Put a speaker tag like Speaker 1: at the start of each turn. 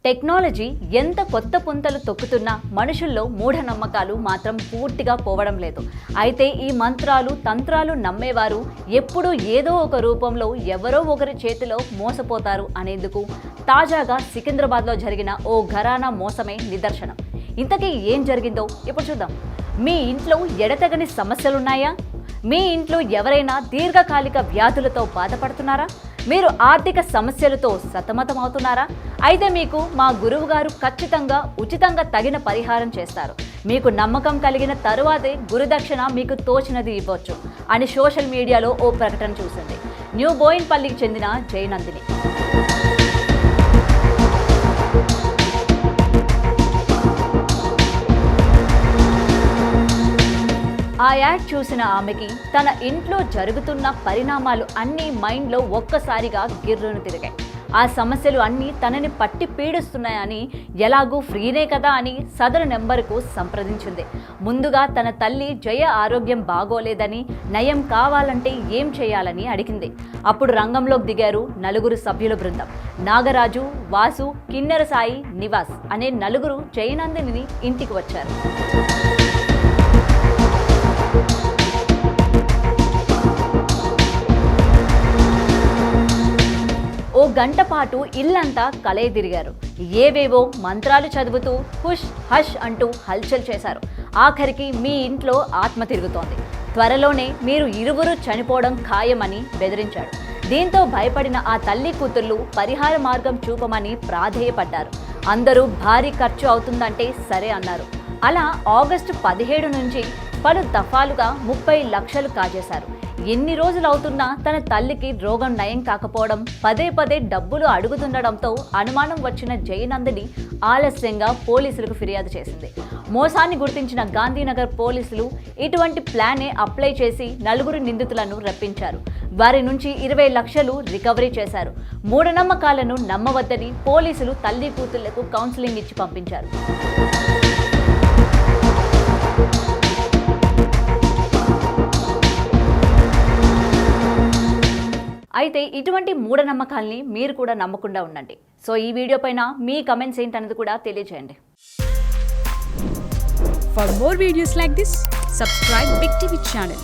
Speaker 1: Technology ఎంత కొత్త పుంతలు తొక్కుతున్నా మనుషుల్లో మూఢనమ్మకాలు మాత్రం పూర్తిగా పోవడం లేదు. అయితే ఈ మంత్రాలు తంత్రాలు నమ్మేవారు ఎప్పుడూ ఏదో ఒక రూపంలో ఎవరో ఒకరి చేతిలో మోసపోతారు అనేందుకు తాజాగా సికింద్రాబాద్లో జరిగిన ఓ ఘరానా మోసమే నిదర్శనం. ఇంతకీ ఏం జరిగిందో ఇప్పుడు చూద్దాం. మీ ఇంట్లో ఎడతెగని సమస్యలున్నాయా? మీ ఇంట్లో ఎవరైనా దీర్ఘకాలిక వ్యాధులతో బాధపడుతున్నారా? మీరు ఆర్థిక సమస్యలతో సతమతమవుతున్నారా? అయితే మీకు మా గురువుగారు ఖచ్చితంగా ఉచితంగా తగిన పరిహారం చేస్తారు. మీకు నమ్మకం కలిగిన తరువాతే గురుదక్షిణ మీకు తోచినది ఇవ్వచ్చు అని సోషల్ మీడియాలో ఓ ప్రకటన చూసింది న్యూ బోయిన్పల్లికి చెందిన జయనందిని. ఆ యాడ్ చూసిన ఆమెకి తన ఇంట్లో జరుగుతున్న పరిణామాలు అన్నీ మైండ్లో ఒక్కసారిగా గిర్రును తిరిగాయి. ఆ సమస్యలు అన్నీ తనని పట్టి పీడిస్తున్నాయని, ఎలాగూ ఫ్రీనే కదా అని సదరు నెంబర్కు సంప్రదించింది. ముందుగా తన తల్లి జయ ఆరోగ్యం బాగోలేదని, నయం కావాలంటే ఏం చేయాలని అడిగింది. అప్పుడు రంగంలోకి దిగారు నలుగురు సభ్యుల బృందం. నాగరాజు, వాసు, కిన్నెర సాయి, నివాస్ అనే నలుగురు జయనందిని ఇంటికి వచ్చారు. ఓ గంట పాటు ఇల్లంతా కలయి తిరిగారు. ఏవేవో మంత్రాలు చదువుతూ హుష్ హష్ అంటూ హల్చల్ చేశారు. ఆఖరికి మీ ఇంట్లో ఆత్మ తిరుగుతోంది, త్వరలోనే మీరు ఇరువురు చనిపోవడం ఖాయమని బెదిరించాడు. దీంతో భయపడిన ఆ తల్లి కూతుళ్ళు పరిహార మార్గం చూపమని ప్రాధేయపడ్డారు. అందరూ భారీ ఖర్చు అవుతుందంటే సరే అన్నారు. అలా ఆగస్టు 17 నుంచి పలు దఫాలుగా 30 లక్షలు కాజేశారు. ఎన్ని రోజులు అవుతున్నా తన తల్లికి రోగం నయం కాకపోవడం, పదే పదే డబ్బులు అడుగుతుండడంతో అనుమానం వచ్చిన జయనందిని ఆలస్యంగా పోలీసులకు ఫిర్యాదు చేసింది. మోసాన్ని గుర్తించిన గాంధీనగర్ పోలీసులు ఇటువంటి ప్లానే అప్లై చేసి నలుగురు నిందితులను రప్పించారు. వారి నుంచి 20 లక్షలు రికవరీ చేశారు. మూఢనమ్మకాలను నమ్మవద్దని పోలీసులు తల్లి కూతుళ్లకు కౌన్సిలింగ్ ఇచ్చి పంపించారు. అయితే ఇటువంటి మూఢనమ్మకాల్ని మీరు కూడా నమ్మకుండా ఉండండి. సో ఈ వీడియో పైన మీ కమెంట్స్ ఏంటనేది కూడా తెలియజేయండి.
Speaker 2: For more videos like this, subscribe Big TV channel.